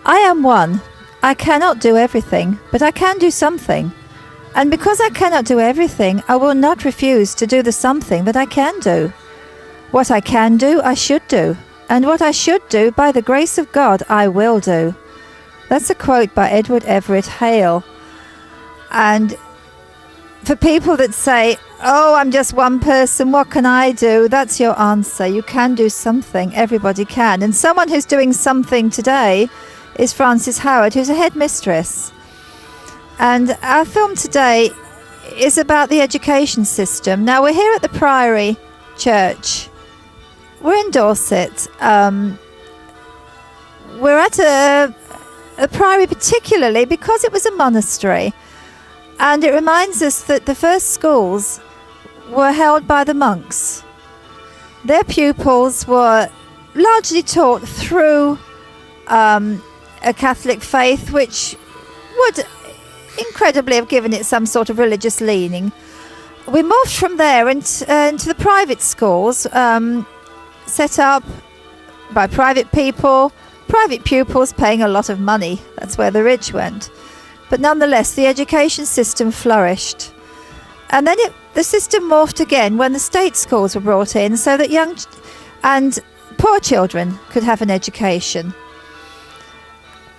I am one. I cannot do everything, but I can do something. And because I cannot do everything, I will not refuse to do the something that I can do. What I can do, I should do. And what I should do, by the grace of God, I will do. That's a quote by Edward Everett Hale. And for people that say, oh, I'm just one person, what can I do? That's your answer. You can do something. Everybody can. And someone who's doing something today is Frances Howard, who's a headmistress. And our film today is about the education system. Now, we're here at the Priory Church. We're in Dorset. We're at a priory particularly because it was a monastery. And it reminds us that the first schools were held by the monks. Their pupils were largely taught through a Catholic faith, which would incredibly have given it some sort of religious leaning. We moved from there into the private schools, set up by private people, private pupils paying a lot of money. That's where the rich went. But nonetheless, the education system flourished. And then the system morphed again when the state schools were brought in so that young and poor children could have an education.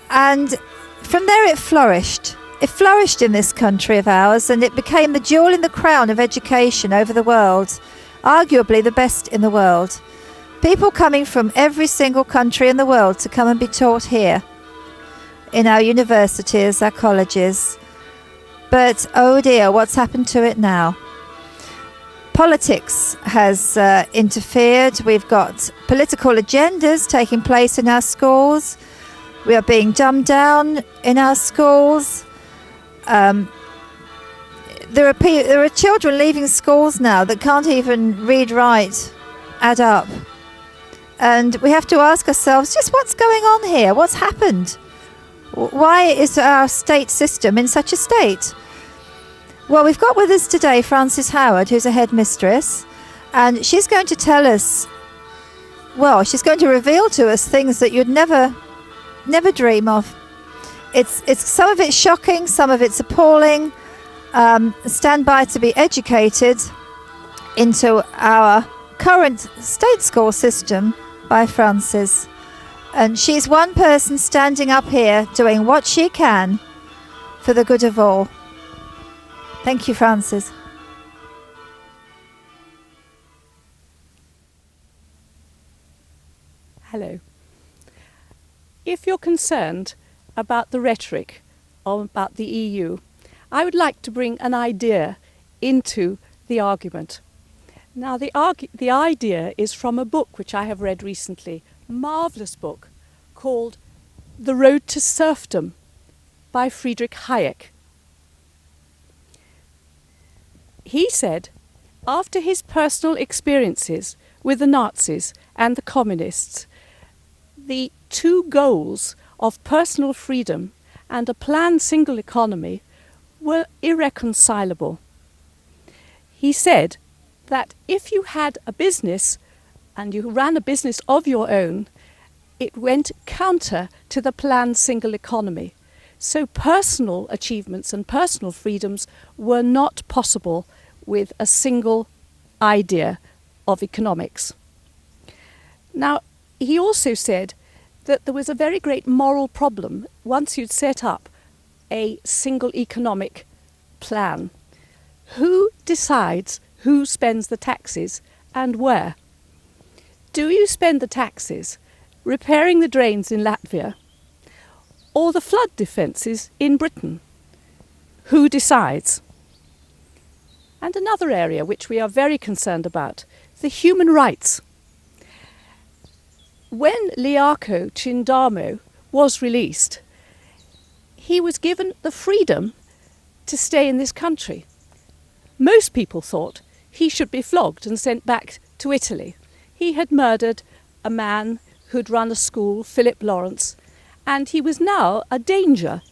And from there it flourished. It flourished in this country of ours, and it became the jewel in the crown of education over the world, arguably the best in the world. People coming from every single country in the world to come and be taught here, in our universities, our colleges. But oh dear, what's happened to it now? Politics has interfered. We've got political agendas taking place in our schools. We are being dumbed down in our schools. There are children leaving schools now that can't even read, write, add up. And we have to ask ourselves, just what's going on here? What's happened? Why is our state system in such a state? Well, we've got with us today Frances Howard, who's a headmistress, and she's going to tell us, well, she's going to reveal to us things that you'd never dream of. It's some of it's shocking, some of it's appalling. Stand by to be educated into our current state school system by Frances. And she's one person standing up here doing what she can for the good of all. Thank you, Frances. Hello. If you're concerned about the rhetoric about the EU, I would like to bring an idea into the argument. Now, the idea is from a book which I have read recently, a marvellous book called The Road to Serfdom by Friedrich Hayek. He said, after his personal experiences with the Nazis and the communists, the two goals of personal freedom and a planned single economy were irreconcilable. He said that if you had a business and you ran a business of your own, it went counter to the planned single economy. So personal achievements and personal freedoms were not possible with a single idea of economics. Now, he also said that there was a very great moral problem once you'd set up a single economic plan. Who decides who spends the taxes and where? Do you spend the taxes repairing the drains in Latvia or the flood defences in Britain? Who decides? And another area which we are very concerned about, the human rights. When Liako Chindamo was released, he was given the freedom to stay in this country. Most people thought he should be flogged and sent back to Italy. He had murdered a man who'd run a school, Philip Lawrence, and he was now a danger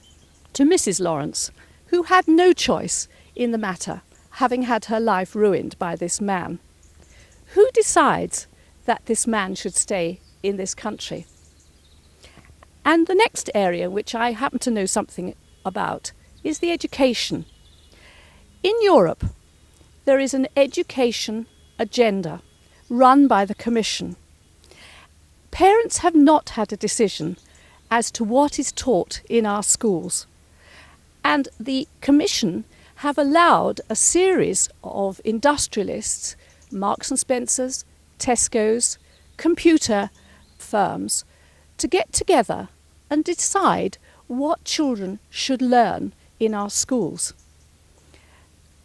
to Mrs. Lawrence, who had no choice in the matter, having had her life ruined by this man. Who decides that this man should stay in this country? And the next area, which I happen to know something about, is the education. In Europe, there is an education agenda run by the Commission. Parents have not had a decision as to what is taught in our schools. And the Commission have allowed a series of industrialists, Marks and Spencers, Tesco's, computer firms, to get together and decide what children should learn in our schools.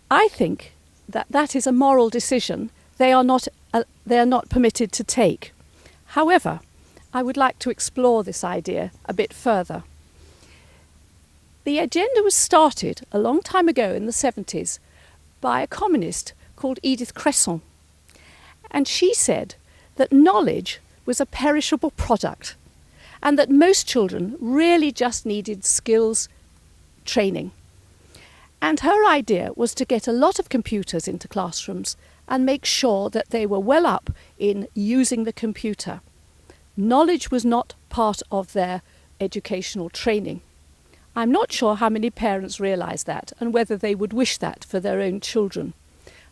I think that that is a moral decision they are not permitted to take. However, I would like to explore this idea a bit further. The agenda was started a long time ago in the 70s by a communist called Edith Cresson. And she said that knowledge was a perishable product and that most children really just needed skills training. And her idea was to get a lot of computers into classrooms and make sure that they were well up in using the computer. Knowledge was not part of their educational training. I'm not sure how many parents realise that and whether they would wish that for their own children.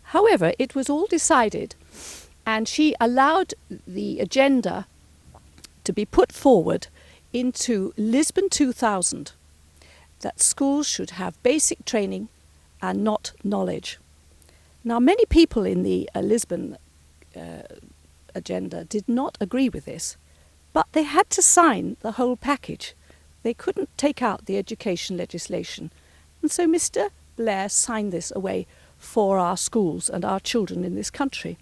However, it was all decided, and she allowed the agenda to be put forward into Lisbon 2000, that schools should have basic training and not knowledge. Now, many people in the Lisbon agenda did not agree with this, but they had to sign the whole package. They couldn't take out the education legislation. And so Mr. Blair signed this away for our schools and our children in this country.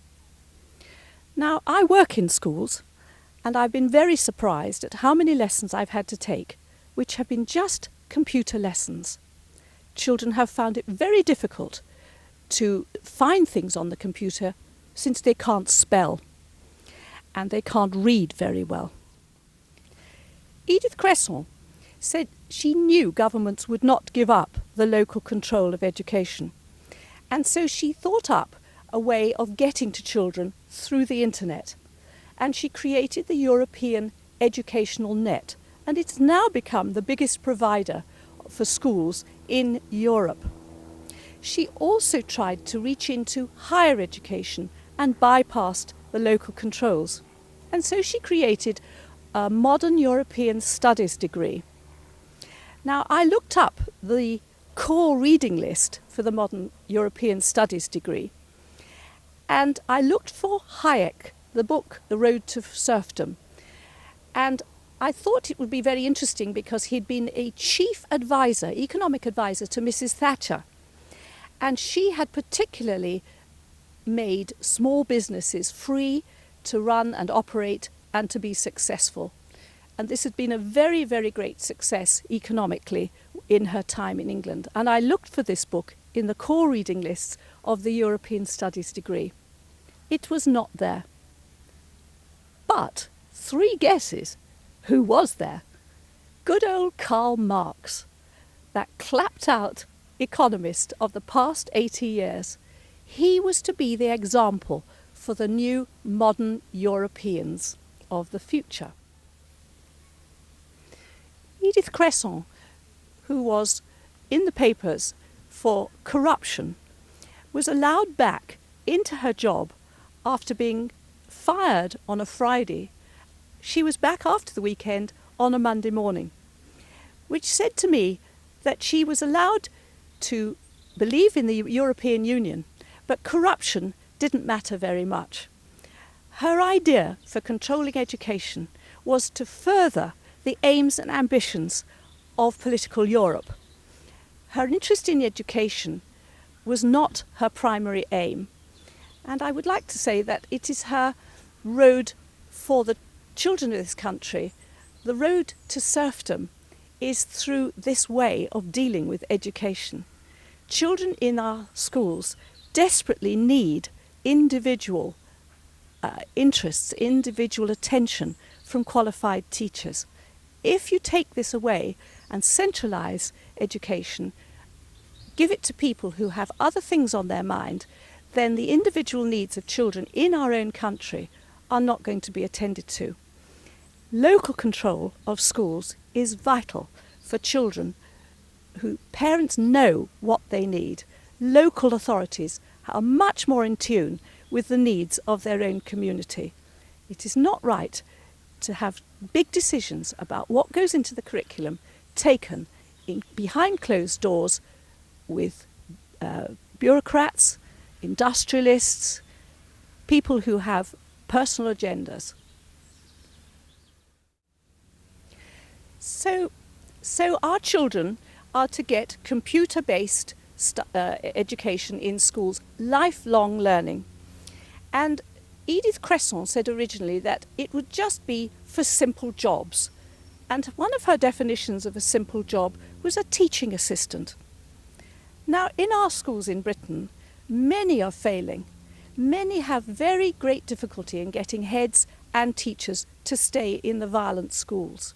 Now, I work in schools, and I've been very surprised at how many lessons I've had to take, which have been just computer lessons. Children have found it very difficult to find things on the computer since they can't spell and they can't read very well. Edith Cresson said she knew governments would not give up the local control of education, and so she thought up a way of getting to children through the internet, and she created the European Educational Net, and it's now become the biggest provider for schools in Europe. She also tried to reach into higher education and bypassed the local controls, and so she created a modern European studies degree. Now, I looked up the core reading list for the modern European studies degree, and I looked for Hayek, the book The Road to Serfdom, and I thought it would be very interesting because he'd been a chief advisor, economic advisor to Mrs. Thatcher, and she had particularly made small businesses free to run and operate and to be successful. And this had been a very, very great success economically in her time in England. And I looked for this book in the core reading lists of the European Studies degree. It was not there. But 3 guesses. Who was there? Good old Karl Marx, that clapped out economist of the past 80 years. He was to be the example for the new modern Europeans of the future. Edith Cresson, who was in the papers for corruption, was allowed back into her job after being fired on a Friday. She was back after the weekend on a Monday morning, which said to me that she was allowed to believe in the European Union, but corruption didn't matter very much. Her idea for controlling education was to further the aims and ambitions of political Europe. Her interest in education was not her primary aim, and I would like to say that it is her road for the children of this country. The road to serfdom is through this way of dealing with education. Children in our schools desperately need individual interests, individual attention from qualified teachers. If you take this away and centralise education, give it to people who have other things on their mind, then the individual needs of children in our own country are not going to be attended to. Local control of schools is vital for children who parents know what they need. Local authorities are much more in tune with the needs of their own community. It is not right to have big decisions about what goes into the curriculum taken behind closed doors with bureaucrats, industrialists, people who have personal agendas. So our children are to get computer-based education in schools, lifelong learning. And Edith Cresson said originally that it would just be for simple jobs. And one of her definitions of a simple job was a teaching assistant. Now, in our schools in Britain, many are failing. Many have very great difficulty in getting heads and teachers to stay in the violent schools.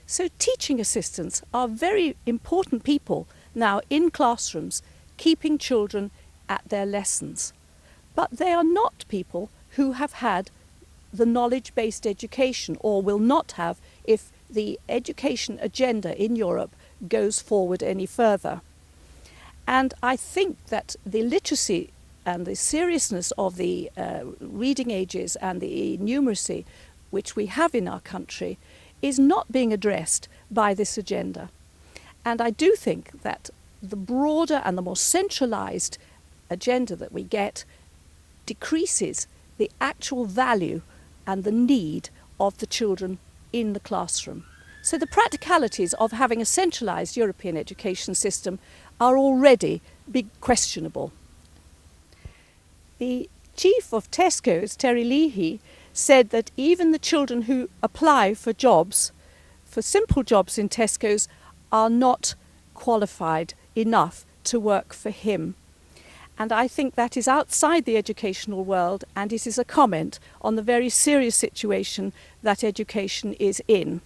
So teaching assistants are very important people now in classrooms, keeping children at their lessons. But they are not people who have had the knowledge-based education, or will not have if the education agenda in Europe goes forward any further. And I think that the literacy and the seriousness of the reading ages and the numeracy which we have in our country is not being addressed by this agenda. And I do think that the broader and the more centralised agenda that we get decreases the actual value and the need of the children in the classroom. So the practicalities of having a centralised European education system are already questionable. The chief of Tesco's, Terry Leahy, said that even the children who apply for jobs, for simple jobs in Tesco's, are not qualified enough to work for him. And I think that is outside the educational world, and it is a comment on the very serious situation that education is in.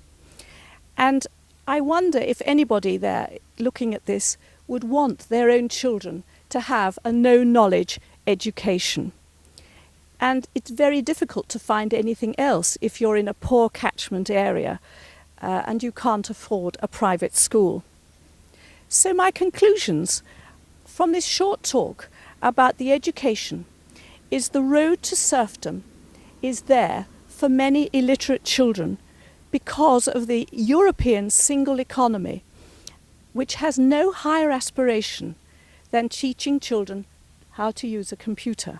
And I wonder if anybody there looking at this would want their own children to have a no-knowledge education. And it's very difficult to find anything else if you're in a poor catchment area and you can't afford a private school. So my conclusions from this short talk about the education is the road to serfdom is there for many illiterate children because of the European single economy, which has no higher aspiration than teaching children how to use a computer.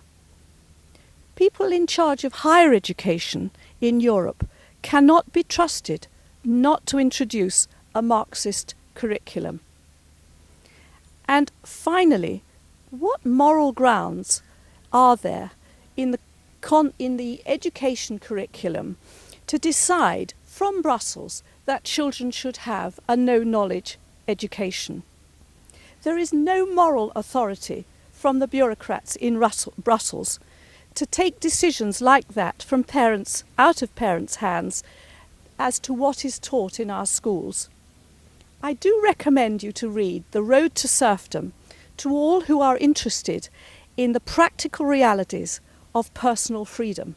People in charge of higher education in Europe cannot be trusted not to introduce a Marxist curriculum. And finally, what moral grounds are there in the education curriculum to decide from Brussels that children should have a no-knowledge education? There is no moral authority from the bureaucrats in Brussels to take decisions like that from parents, out of parents' hands, as to what is taught in our schools. I do recommend you to read The Road to Serfdom to all who are interested in the practical realities of personal freedom.